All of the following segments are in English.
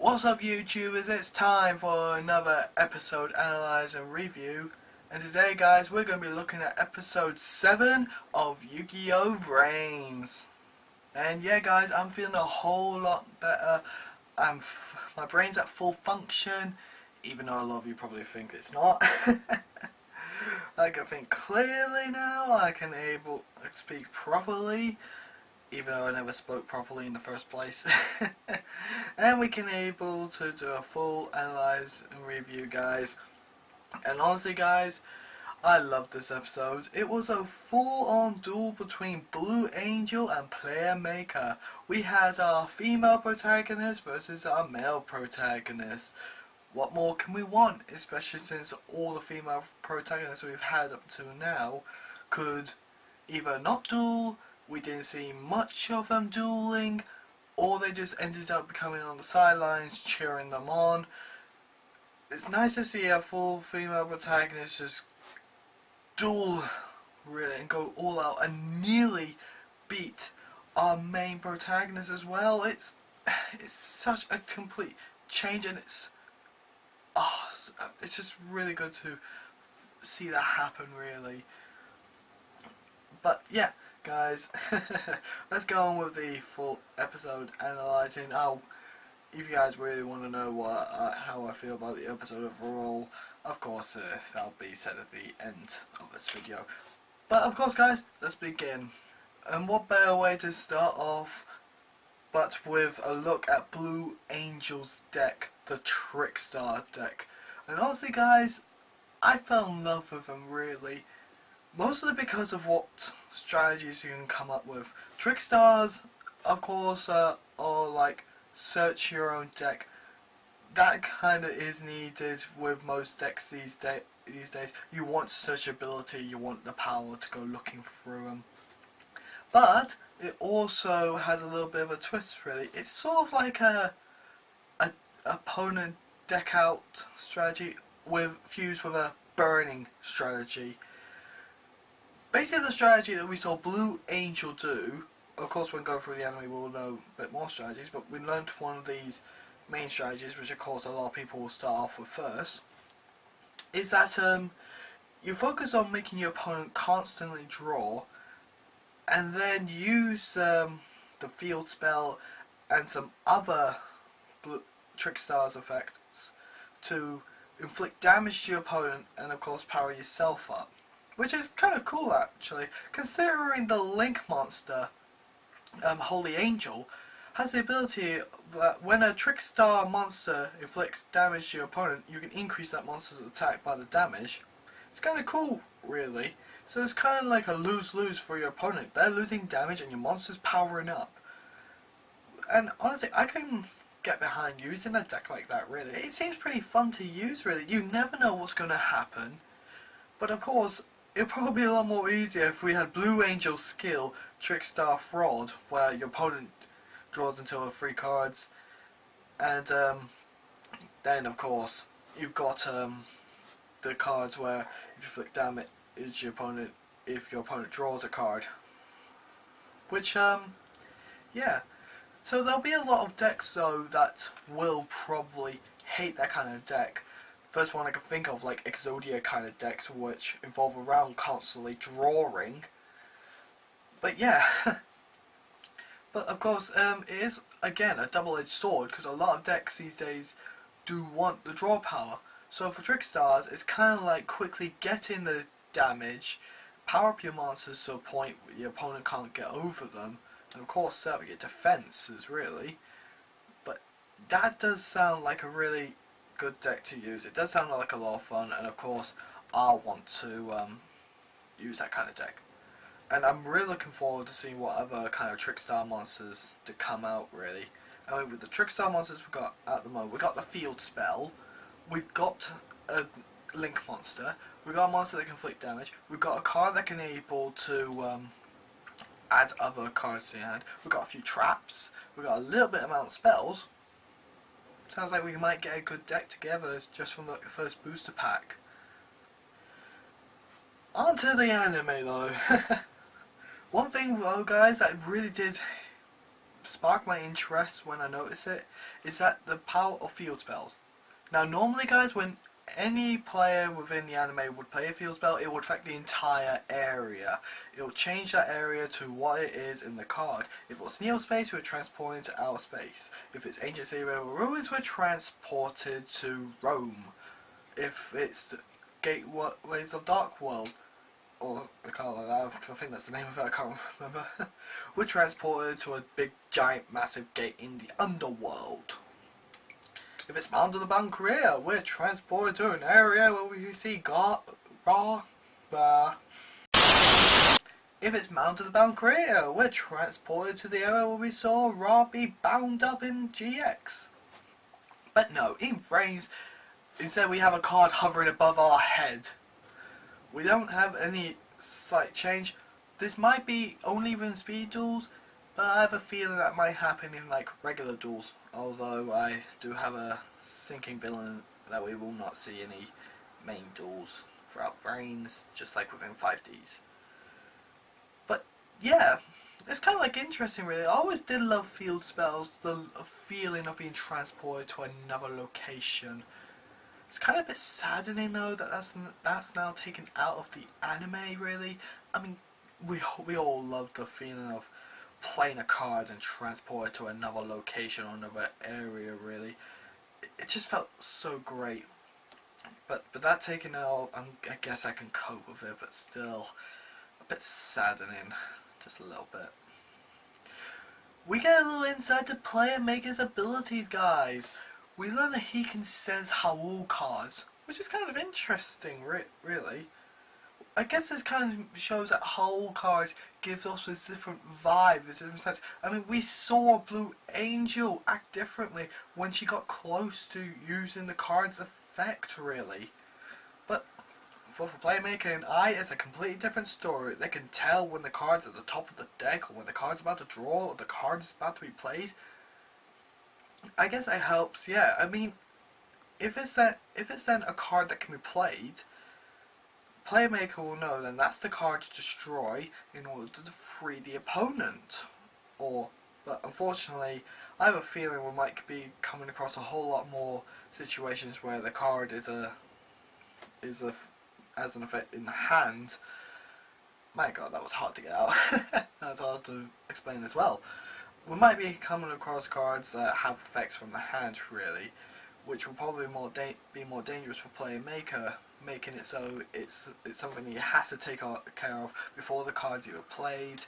What's up YouTubers, it's time for another episode analyze and review, and today guys we're going to be looking at episode 7 of Yu-Gi-Oh! VRAINS. And yeah guys, I'm feeling a whole lot better. My brain's at full function, even though a lot of you probably think it's not. I can think clearly now, I can able to speak properly, even though I never spoke properly in the first place. And we can able to do a full analyze and review guys. And honestly guys, I loved this episode. It was a full on duel between Blue Angel and Playermaker. We had our female protagonist versus our male protagonist. What more can we want, especially since all the female protagonists we've had up to now could either not duel, we didn't see much of them dueling, or they just ended up becoming on the sidelines cheering them on. It's nice to see a full female protagonist just duel really and go all out and nearly beat our main protagonist as well. It's such a complete change, and it's just really good to see that happen really. But yeah guys, let's go on with the full episode analysing. If you guys really want to know how I feel about the episode overall, of course that'll be said at the end of this video. But of course guys, let's begin. And what better way to start off but with a look at Blue Angel's deck, the Trickstar deck. And honestly guys, I fell in love with them really. Mostly because of what strategies you can come up with. Trickstars, of course, are like search your own deck. That kind of is needed with most decks these days. You want searchability, you want the power to go looking through them. But it also has a little bit of a twist really. It's sort of like a opponent deck out strategy fused with a burning strategy. Basically the strategy that we saw Blue Angel do, of course when going through the anime we'll know a bit more strategies, but we learned one of these main strategies, which of course a lot of people will start off with first, is that you focus on making your opponent constantly draw, and then use the field spell and some other Trickstar's effects to inflict damage to your opponent and of course power yourself up. Which is kind of cool actually, considering the Link monster, Holy Angel, has the ability that when a Trickstar monster inflicts damage to your opponent, you can increase that monster's attack by the damage. It's kind of cool really. So it's kind of like a lose-lose for your opponent. They're losing damage and your monster's powering up. And honestly, I can get behind using a deck like that really. It seems pretty fun to use really. You never know what's going to happen. But of course, it'd probably be a lot more easier if we had Blue Angel skill, Trickstar Fraud, where your opponent draws until 3 cards, and then of course you've got the cards where if you inflict damage to your opponent if your opponent draws a card. Which yeah. So there'll be a lot of decks though that will probably hate that kind of deck. First one I can think of, like Exodia kind of decks, which involve around constantly drawing. But yeah. But of course, it is again a double-edged sword, because a lot of decks these days do want the draw power. So for Trickstars, it's kind of like quickly getting the damage, power up your monsters to a point where your opponent can't get over them, and of course set up your defenses really. But that does sound like a really good deck to use. It does sound like a lot of fun, and of course I want to use that kind of deck. And I'm really looking forward to seeing what other kind of Trickstar monsters to come out really. I mean, with the Trickstar monsters we've got at the moment, we've got the field spell, we've got a Link monster, we've got a monster that can inflict damage, we've got a card that can able to add other cards to your hand, we've got a few traps, we've got a little bit amount of spells. Sounds like we might get a good deck together just from the first booster pack. On to the anime though. One thing though guys that really did sparked my interest when I noticed it is that the power of field spells. Now normally guys, when any player within the anime would play a field spell, it would affect the entire area. It will change that area to what it is in the card. If it was Neospace, we would transport it to outer space. If it's Ancient City of Ruins, we're transported to Rome. If it's Gateways of Dark World, or I can't like that, I think that's the name of it, I can't remember. We're transported to a big, giant, massive gate in the underworld. If it's Mound of the Bound Korea, we're transported to an area where we see If it's Mound of the Bound Korea, we're transported to the area where we saw Ra be bound up in GX. But no, in VRAINS, instead we have a card hovering above our head. We don't have any slight change. This might be only in speed duels, but I have a feeling that might happen in like regular duels. Although I do have a sinking feeling that we will not see any main duels throughout VRAINS, just like within 5Ds. But yeah, it's kind of like interesting really. I always did love field spells, the feeling of being transported to another location. It's kind of a bit saddening though that that's now taken out of the anime really. I mean, we all love the feeling of playing a card and transported to another location or another area really. It just felt so great. But that taken out, I guess I can cope with it, but still a bit saddening, just a little bit. We get a little insight to playermaker's abilities, guys. We learn that he can sense Howl cards, which is kind of interesting, really. I guess this kind of shows that Howl cards gives us this different vibe, this different sense. I mean, we saw Blue Angel act differently when she got close to using the card's effect, really. But for Playmaker and I, it's a completely different story. They can tell when the card's at the top of the deck, or when the card's about to draw, or the card's about to be played. I guess it helps, yeah. I mean, if it's then a card that can be played, Playmaker will know then that's the card to destroy in order to free the opponent. But unfortunately, I have a feeling we might be coming across a whole lot more situations where the card has an effect in the hand. My god, that was hard to get out. That's hard to explain as well. We might be coming across cards that have effects from the hand, really, which will probably be more dangerous for Playmaker, making it so it's something he has to take care of before the card's either played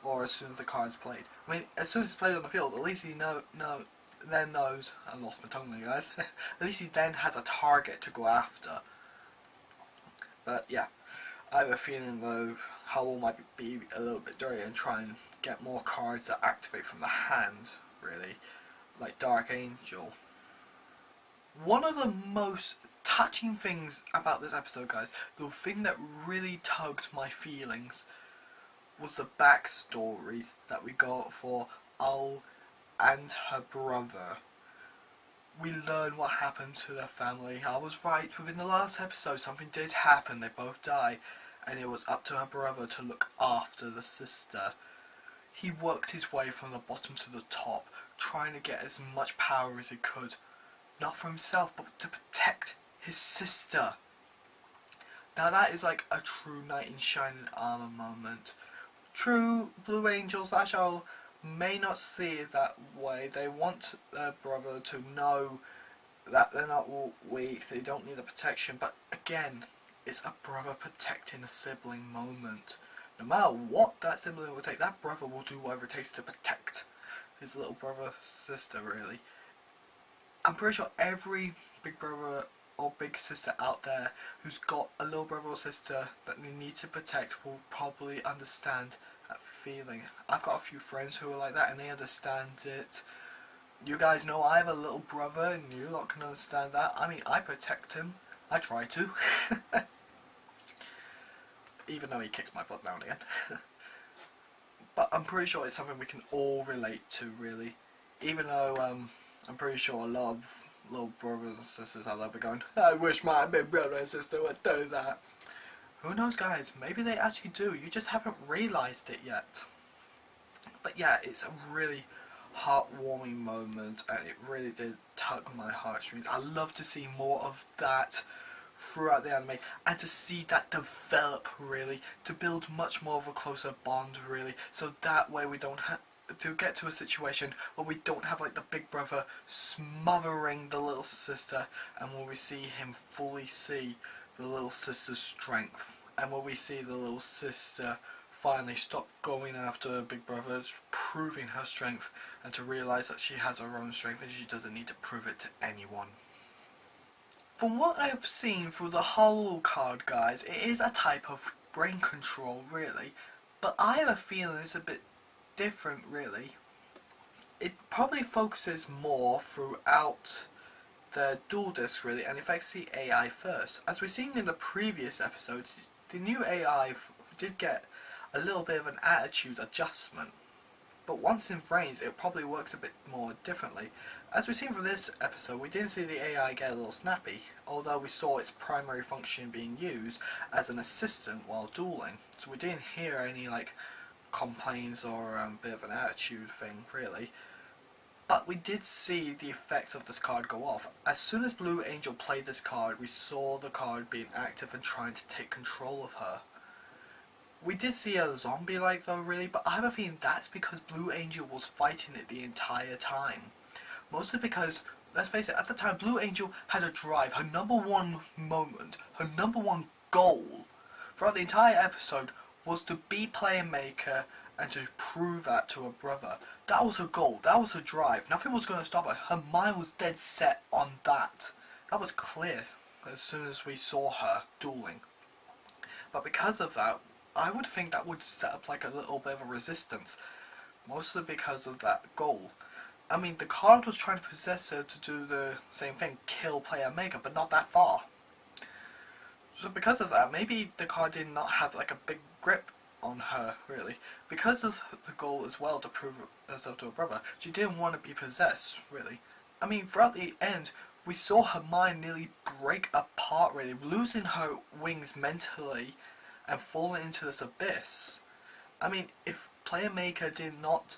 or as soon as the card's played. I mean, as soon as it's played on the field, at least he then knows. I lost my tongue there, guys. At least he then has a target to go after. But yeah, I have a feeling though Howl might be a little bit dirty and try and get more cards that activate from the hand, really, like Dark Angel. One of the most touching things about this episode, guys, the thing that really tugged my feelings, was the backstories that we got for Al and her brother. We learn what happened to their family. I was right, within the last episode something did happen, they both died, and it was up to her brother to look after the sister. He worked his way from the bottom to the top, trying to get as much power as he could. Not for himself, but to protect his sister. Now that is like a true knight in shining armor moment. True Blue Angels, Ashal, may not see it that way. They want their brother to know that they're not weak, they don't need the protection, but again, it's a brother protecting a sibling moment. No matter what that sibling will take, that brother will do whatever it takes to protect his little brother, sister, really. I'm pretty sure every big brother or big sister out there who's got a little brother or sister that they need to protect will probably understand that feeling. I've got a few friends who are like that and they understand it. You guys know I have a little brother and you lot can understand that. I mean, I protect him. I try to. Even though he kicks my butt now and again. But I'm pretty sure it's something we can all relate to, really. Even though I'm pretty sure a lot of little brothers and sisters out there be going, I wish my big brother and sister would do that. Who knows, guys? Maybe they actually do. You just haven't realised it yet. But yeah, it's a really heartwarming moment, and it really did tug my heartstrings. I love to see more of that throughout the anime, and to see that develop, really, to build much more of a closer bond, really, so that way we don't have to get to a situation where we don't have like the big brother smothering the little sister, and where we see him fully see the little sister's strength, and where we see the little sister finally stop going after her big brother, proving her strength, and to realise that she has her own strength and she doesn't need to prove it to anyone. From what I've seen through the Hollow card, guys, it is a type of brain control, really, but I have a feeling it's a bit different, really. It probably focuses more throughout the dual disc, really, and affects the AI first. As we've seen in the previous episodes, the new AI did get a little bit of an attitude adjustment, but once in VRAINS it probably works a bit more differently. As we've seen from this episode, we didn't see the AI get a little snappy, although we saw its primary function being used as an assistant while dueling, so we didn't hear any like complaints or a bit of an attitude thing, really. But we did see the effects of this card go off. As soon as Blue Angel played this card, we saw the card being active and trying to take control of her. We did see a zombie-like though, really, but I have a feeling that's because Blue Angel was fighting it the entire time. Mostly because, let's face it, at the time Blue Angel had a drive. Her number one moment, her number one goal throughout the entire episode was to be playermaker and to prove that to her brother. That was her goal, that was her drive. Nothing was going to stop her. Her mind was dead set on that. That was clear as soon as we saw her dueling. But because of that, I would think that would set up like a little bit of a resistance. Mostly because of that goal. I mean, the card was trying to possess her to do the same thing, kill playermaker, but not that far. So because of that, maybe the card did not have like a big grip on her, really. Because of the goal as well to prove herself to her brother, she didn't want to be possessed, really. I mean, throughout the end, we saw her mind nearly break apart, really, losing her wings mentally and falling into this abyss. I mean, if playermaker did not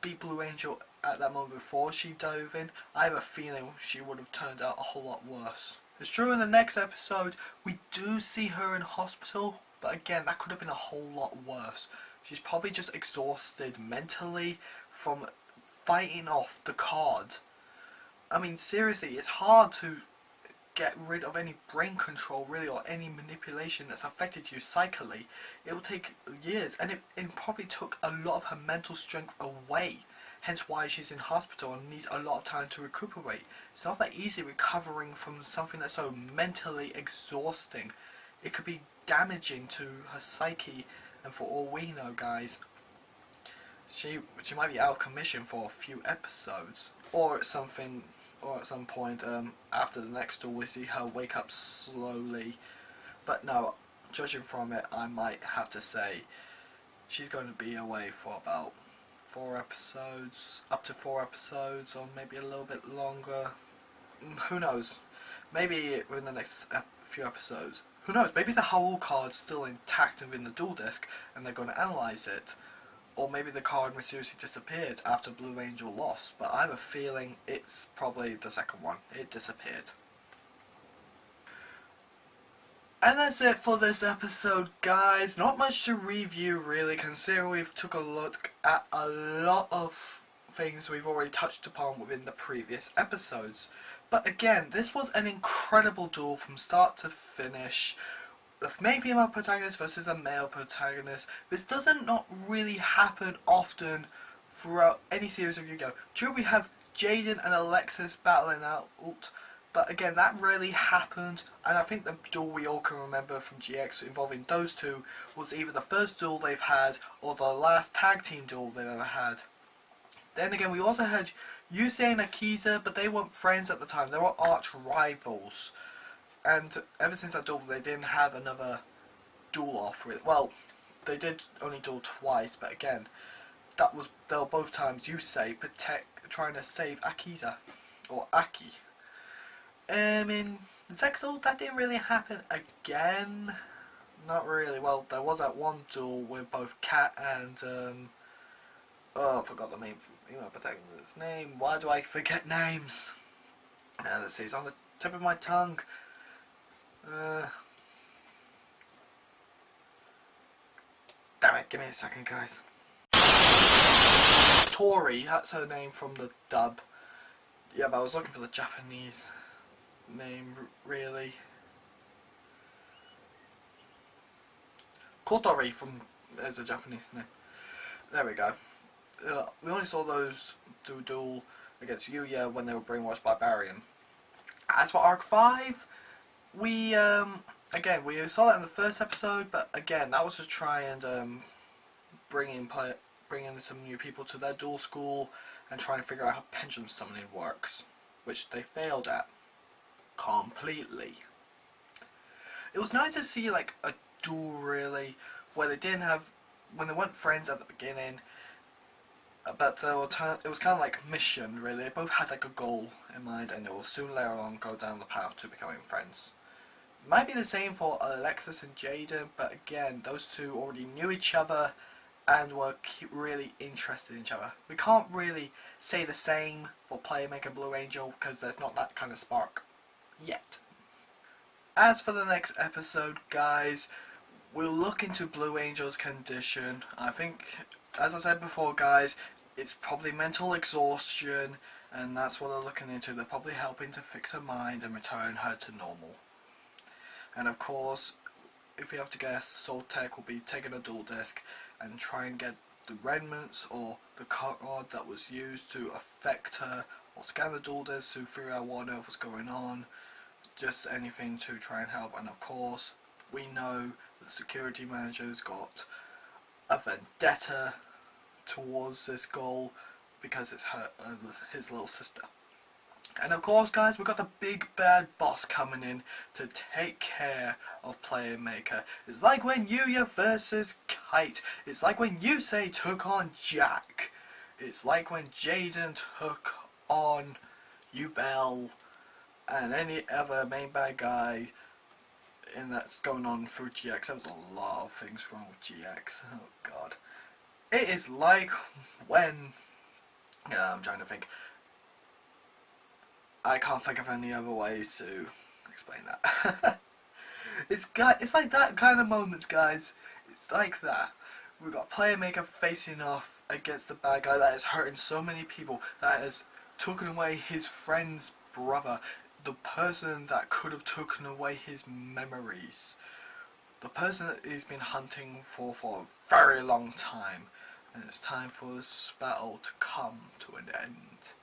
beat Blue Angel at that moment before she dove in, I have a feeling she would have turned out a whole lot worse. It's true in the next episode, we do see her in hospital, but again, that could have been a whole lot worse. She's probably just exhausted mentally from fighting off the card. I mean, seriously, it's hard to get rid of any brain control, really, or any manipulation that's affected you psychically. It will take years, and it probably took a lot of her mental strength away. Hence why she's in hospital and needs a lot of time to recuperate. It's not that easy recovering from something that's so mentally exhausting. It could be damaging to her psyche, and for all we know, guys, she might be out of commission for a few episodes, or something, or at some point after the next duel we see her wake up slowly. But no, judging from it, I might have to say she's going to be away for about 4 episodes, up to 4 episodes, or maybe a little bit longer. Who knows? Maybe in the next few episodes. Who knows? Maybe the whole card's still intact within the dual disc, and they're going to analyse it. Or maybe the card mysteriously disappeared after Blue Angel lost. But I have a feeling it's probably the second one. It disappeared. And that's it for this episode, guys. Not much to review, really, considering we've took a look at a lot of things we've already touched upon within the previous episodes. But again, this was an incredible duel from start to finish. The main female protagonist versus the male protagonist. This doesn't not really happen often throughout any series of Yu-Gi-Oh! True, we have Jaden and Alexis battling out, but again, that rarely happened, and I think the duel we all can remember from GX involving those two was either the first duel they've had or the last tag team duel they've ever had. Then again, we also had Yusei and Akiza, but they weren't friends at the time, they were arch rivals. And ever since that duel, they didn't have another duel off with. Well, they did only duel twice, but again, they were both times Yusei trying to save Akiza, or Aki. In Zexal, that didn't really happen again. Not really. Well, there was that one duel with both Kat and oh, I forgot the name. You know, protecting his name. Why do I forget names? Let's see, it's on the tip of my tongue. Damn it, give me a second, guys. Tori, that's her name from the dub. Yeah, but I was looking for the Japanese name, really. Kotori from is a Japanese name. There we go. We only saw those do duel against Yuya when they were brainwashed by Baryon. As for Arc 5, we again we saw that in the first episode, but again that was to try and bring in some new people to their duel school and try and figure out how pendulum summoning works, which they failed at completely. It was nice to see like a duel really where they didn't have when they weren't friends at the beginning, but it was kind of like mission really. They both had like a goal in mind and they will soon later on go down the path to becoming friends. Might be the same for Alexis and Jaden, but again those two already knew each other and were really interested in each other. We can't really say the same for Playermaker Blue Angel because there's not that kind of spark yet. As for the next episode, guys, we'll look into Blue Angel's condition. I think, as I said before, guys, it's probably mental exhaustion, and that's what they're looking into. They're probably helping to fix her mind and return her to normal. And of course, if we have to guess, Soul Tech will be taking a dual disc and try and get the remnants or the card that was used to affect her, or scan the dual disc to figure out what on earth was going on. Just anything to try and help. And of course, we know the security manager's got a vendetta towards this goal because it's his little sister. And of course, guys, we've got the big bad boss coming in to take care of Playermaker. It's like when Yuya versus Kite. It's like when Yusei took on Jack. It's like when Jaden took on Yubel and any other main bad guy and that's going on through GX. There's a lot of things wrong with GX. Oh god. It is like when I'm trying to think. I can't think of any other ways to explain that. It's like that kind of moments, guys. It's like that. We've got Playermaker facing off against the bad guy that is hurting so many people, that has taken away his friend's brother, the person that could have taken away his memories, the person that he's been hunting for a very long time, and it's time for this battle to come to an end.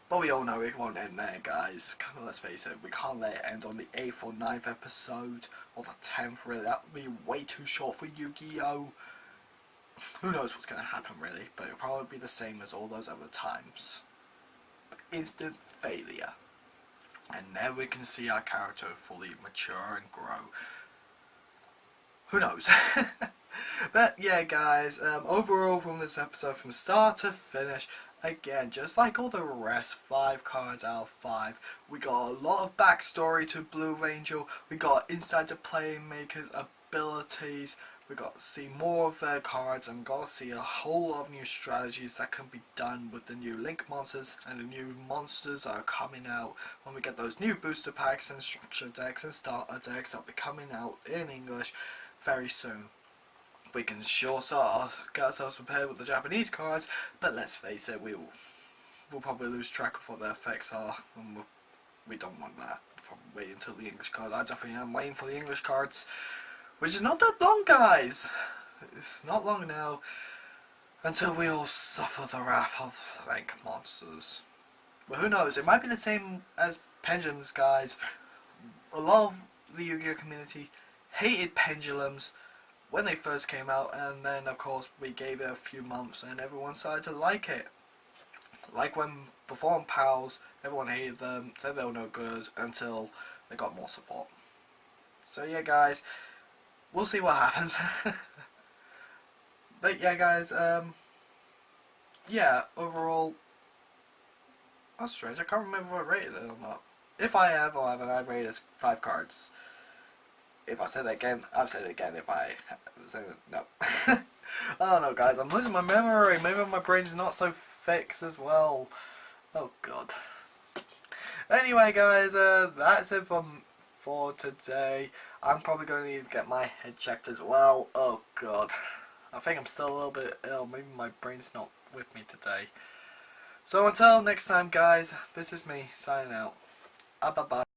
But we all know it won't end there, guys. Let's face it, we can't let it end on the 8th or 9th episode, or the 10th really. That would be way too short for Yu-Gi-Oh! Who knows what's going to happen really, but it'll probably be the same as all those other times. Instant failure. And then we can see our character fully mature and grow. Who knows? But yeah, guys, overall from this episode, from start to finish, again, just like all the rest, 5 cards out of 5. We got a lot of backstory to Blue Angel. We got insight to Playmaker's abilities. We got to see more of their cards, and got to see a whole lot of new strategies that can be done with the new Link monsters and the new monsters that are coming out when we get those new booster packs and structure decks and starter decks that will be coming out in English very soon. We can sure get ourselves prepared with the Japanese cards, but let's face it, we'll probably lose track of what their effects are, and we don't want that. We'll probably wait until the English cards. I definitely am waiting for the English cards, which is not that long, guys. It's not long now until we all suffer the wrath of Link monsters. But who knows? It might be the same as pendulums, guys. A lot of the Yu-Gi-Oh community hated pendulums when they first came out, and then of course we gave it a few months and everyone started to like it. Like when before on Pals, everyone hated them, said they were no good, until they got more support. So yeah, guys, we'll see what happens. But yeah, guys, yeah, overall, that's strange, I can't remember if I rated it or not. If I have or haven't, I've rated 5 cards. If I said it again, I've said it again. If I said it, no. I don't know, guys. I'm losing my memory. Maybe my brain's not so fix as well. Oh god. Anyway guys, that's it for today. I'm probably going to need to get my head checked as well. Oh god. I think I'm still a little bit ill. Maybe my brain's not with me today. So until next time guys, this is me signing out. Bye bye.